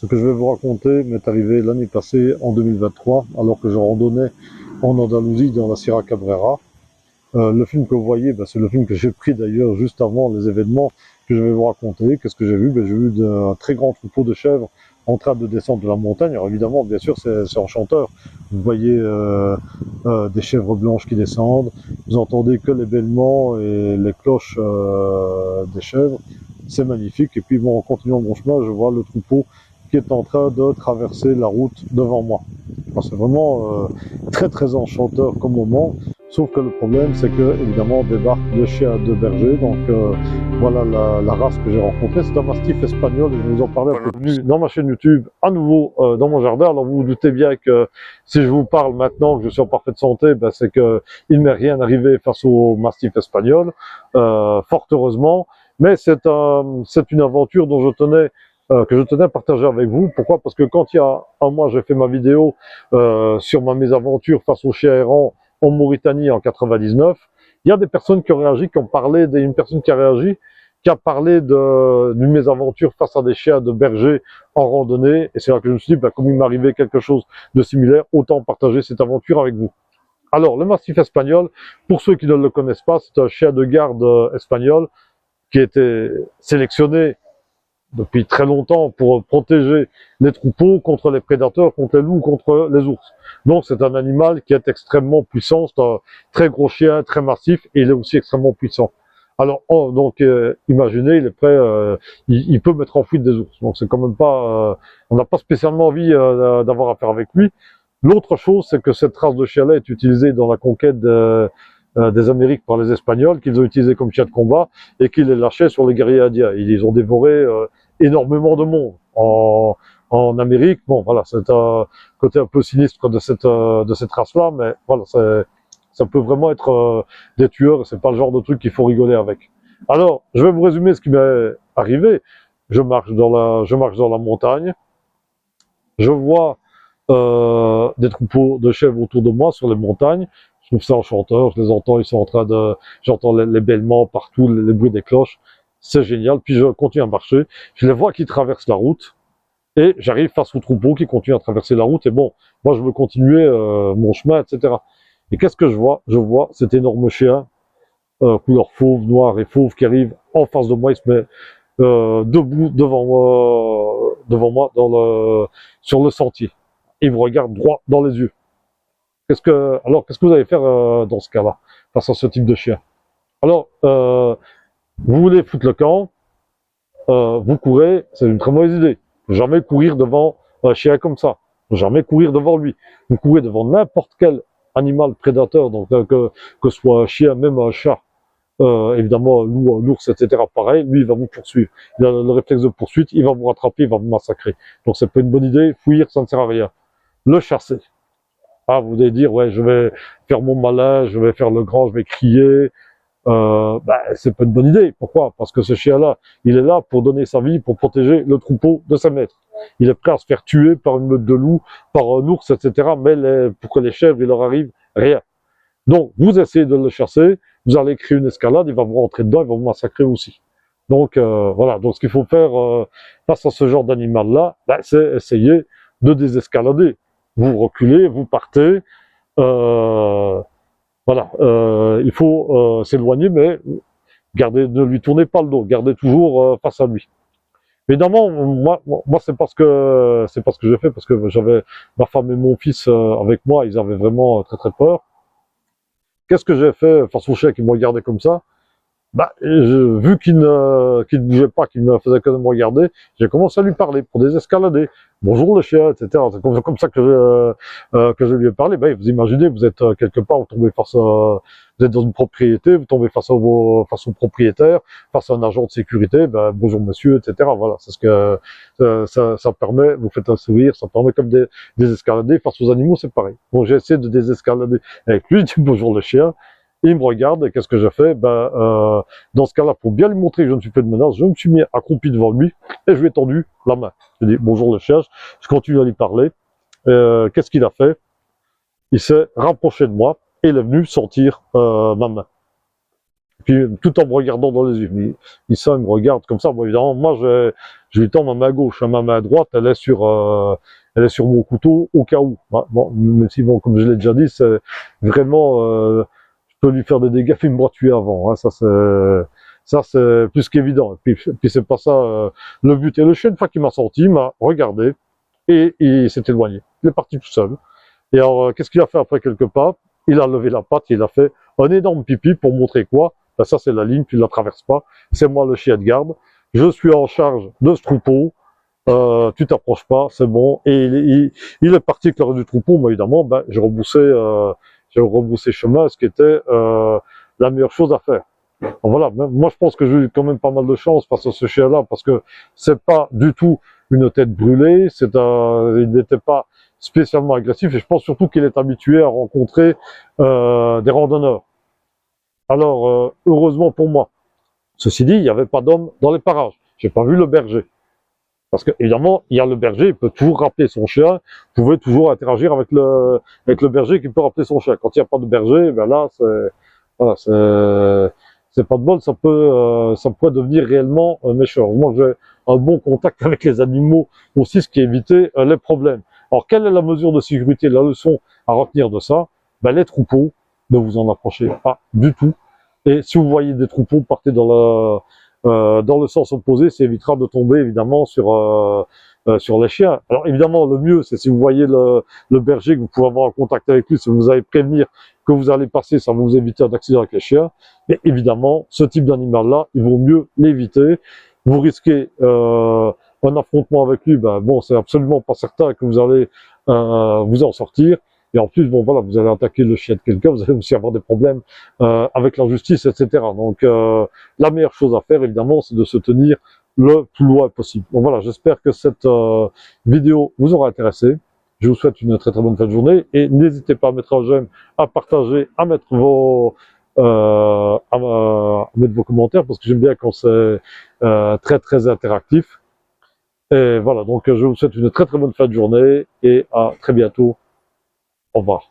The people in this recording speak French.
Ce que je vais vous raconter m'est arrivé l'année passée, en 2023, alors que je randonnais en Andalousie dans la Sierra Cabrera. Le film que vous voyez, c'est le film que j'ai pris d'ailleurs juste avant les événements que je vais vous raconter. Qu'est-ce que j'ai vu? J'ai vu un très grand troupeau de chèvres en train de descendre de la montagne. Alors évidemment, bien sûr, c'est enchanteur. Vous voyez des chèvres blanches qui descendent, vous entendez que les bêlements et les cloches des chèvres. C'est magnifique. Et puis bon, en continuant mon chemin, je vois le troupeau qui est en train de traverser la route devant moi. C'est vraiment très très enchanteur comme moment. Sauf que le problème, c'est que évidemment débarquent deux chiens de berger. Donc voilà la race que j'ai rencontrée. C'est un mastif espagnol et je vais vous en parler un peu plus dans ma chaîne YouTube, à nouveau dans mon jardin. Alors vous vous doutez bien que si je vous parle maintenant que je suis en parfaite santé, c'est que il m'est rien arrivé face au mastif espagnol, fort heureusement. Mais c'est une aventure dont que je tenais à partager avec vous. Pourquoi? Parce que quand il y a un mois, j'ai fait ma vidéo sur ma mésaventure face aux chiens errants en Mauritanie en 99, il y a des personnes qui ont réagi, qui ont parlé d'une personne qui a réagi, qui a parlé d'une mésaventure face à des chiens de berger en randonnée. Et c'est là que je me suis dit, comme il m'arrivait quelque chose de similaire, autant partager cette aventure avec vous. Alors, le mastif espagnol, pour ceux qui ne le connaissent pas, c'est un chien de garde espagnol qui a été sélectionné depuis très longtemps pour protéger les troupeaux contre les prédateurs, contre les loups, contre les ours. Donc c'est un animal qui est extrêmement puissant, c'est un très gros chien, très massif, et il est aussi extrêmement puissant. Alors imaginez, il est prêt, il peut mettre en fuite des ours. Donc c'est quand même pas, on n'a pas spécialement envie d'avoir affaire avec lui. L'autre chose, c'est que cette race de chien-là est utilisée dans la conquête des Amériques par les Espagnols, qu'ils ont utilisé comme chien de combat et qu'ils les lâchaient sur les guerriers indiens. Ils ont dévoré énormément de monde en Amérique. Bon, voilà, c'est un côté un peu sinistre de cette race-là, mais voilà, ça peut vraiment être des tueurs et c'est pas le genre de truc qu'il faut rigoler avec. Alors, je vais vous résumer ce qui m'est arrivé. Je marche dans la montagne, je vois des troupeaux de chèvres autour de moi sur les montagnes. Je trouve ça enchanteur, je les entends, ils sont en train j'entends les bêlements partout, les bruits des cloches. C'est génial. Puis je continue à marcher. Je les vois qui traversent la route. Et j'arrive face au troupeau qui continue à traverser la route. Et bon, moi je veux continuer mon chemin, etc. Et qu'est-ce que je vois? Je vois cet énorme chien, couleur fauve, noir et fauve, qui arrive en face de moi. Il se met debout devant moi sur le sentier. Il me regarde droit dans les yeux. Qu'est-ce que vous allez faire dans ce cas-là, face à ce type de chien? Alors, vous voulez foutre le camp, vous courez, c'est une très mauvaise idée. Jamais courir devant un chien comme ça. Jamais courir devant lui. Vous courez devant n'importe quel animal prédateur, donc que ce soit un chien, même un chat, évidemment un loup, un ours, etc. Pareil, lui il va vous poursuivre. Il a le réflexe de poursuite, il va vous rattraper, il va vous massacrer. Donc c'est pas une bonne idée, fuir, ça ne sert à rien. Le chasser. Ah, vous allez dire, ouais, je vais faire mon malin, je vais faire le grand, je vais crier. C'est pas une bonne idée. Pourquoi? Parce que ce chien-là, il est là pour donner sa vie, pour protéger le troupeau de ses maîtres. Il est prêt à se faire tuer par une meute de loups, par un ours, etc. Mais pour que les chèvres, il leur arrive rien. Donc, vous essayez de le chasser, vous allez créer une escalade, il va vous rentrer dedans, il va vous massacrer aussi. Donc, voilà. Donc, ce qu'il faut faire face à ce genre d'animal-là, c'est essayer de désescalader. Vous reculez, vous partez. Voilà, il faut s'éloigner, mais ne lui tournez pas le dos, gardez toujours face à lui. Évidemment, moi c'est pas ce que j'ai fait, parce que j'avais ma femme et mon fils avec moi, ils avaient vraiment très très peur. Qu'est-ce que j'ai fait face au chien qui me regardait comme ça? Vu qu'il ne bougeait pas, qu'il ne faisait que de me regarder, j'ai commencé à lui parler pour désescalader. Bonjour le chien, etc. C'est comme ça que je lui ai parlé. Vous imaginez, vous êtes quelque part, vous tombez vous êtes dans une propriété, vous tombez face au propriétaire, face à un agent de sécurité, bonjour monsieur, etc. Voilà, c'est ce que ça permet, vous faites un sourire, ça permet comme désescalader. Face aux animaux, c'est pareil. Donc j'ai essayé de désescalader avec lui, je dis bonjour le chien. Il me regarde, et qu'est-ce que je fais? Dans ce cas-là, pour bien lui montrer que je ne suis pas de menace, je me suis mis accroupi devant lui et je lui ai tendu la main. Je lui ai dit bonjour le chien, je continue à lui parler. Qu'est-ce qu'il a fait? Il s'est rapproché de moi et il est venu sentir ma main. Puis tout en me regardant dans les yeux. Il me regarde comme ça. Bon, évidemment, moi, je lui tends ma main gauche, ma main droite, elle est sur mon couteau au cas où. Bon, même si, bon, comme je l'ai déjà dit, c'est vraiment, je peux lui faire des dégâts, puis il me tuer avant. Hein, ça c'est plus qu'évident. Puis c'est pas ça le but. Et le chien, une fois qu'il m'a sorti, il m'a regardé et il s'est éloigné. Il est parti tout seul. Et alors, qu'est-ce qu'il a fait après quelques pas? Il a levé la patte, il a fait un énorme pipi pour montrer quoi? Ben ça, c'est la ligne, tu ne la traverses pas. C'est moi le chien de garde. Je suis en charge de ce troupeau. Tu t'approches pas, c'est bon. Et il est parti avec le reste du troupeau. Moi, évidemment, ben, j'ai rebroussé chemin, ce qui était la meilleure chose à faire. Donc, voilà. Moi, je pense que j'ai eu quand même pas mal de chance face à ce chien-là, parce que c'est pas du tout une tête brûlée. Il n'était pas spécialement agressif, et je pense surtout qu'il est habitué à rencontrer des randonneurs. Alors, heureusement pour moi, ceci dit, il n'y avait pas d'homme dans les parages. J'ai pas vu le berger. Parce que, évidemment, il y a le berger, il peut toujours rappeler son chien, vous pouvez toujours interagir avec le berger qui peut rappeler son chien. Quand il n'y a pas de berger, ben là, voilà, c'est pas de bol, ça pourrait devenir réellement méchant. Moi, j'ai un bon contact avec les animaux aussi, ce qui évite les problèmes. Alors, quelle est la mesure de sécurité, la leçon à retenir de ça? Ben, les troupeaux, ne vous en approchez pas du tout. Et si vous voyez des troupeaux, partez dans le sens opposé, ça évitera de tomber évidemment sur les chiens. Alors évidemment, le mieux, c'est si vous voyez le berger, que vous pouvez avoir un contact avec lui, si vous allez prévenir que vous allez passer, ça va vous éviter un accident avec les chiens. Mais évidemment, ce type d'animal-là, il vaut mieux l'éviter. Vous risquez un affrontement avec lui, ben bon, c'est absolument pas certain que vous allez vous en sortir. Et en plus, bon voilà, vous allez attaquer le chien de quelqu'un, vous allez aussi avoir des problèmes avec la justice, etc. Donc la meilleure chose à faire, évidemment, c'est de se tenir le plus loin possible. Donc voilà, j'espère que cette vidéo vous aura intéressé. Je vous souhaite une très très bonne fin de journée et n'hésitez pas à mettre un j'aime, à partager, à mettre à mettre vos commentaires, parce que j'aime bien quand c'est très très interactif. Et voilà, donc je vous souhaite une très très bonne fin de journée et à très bientôt. Au revoir.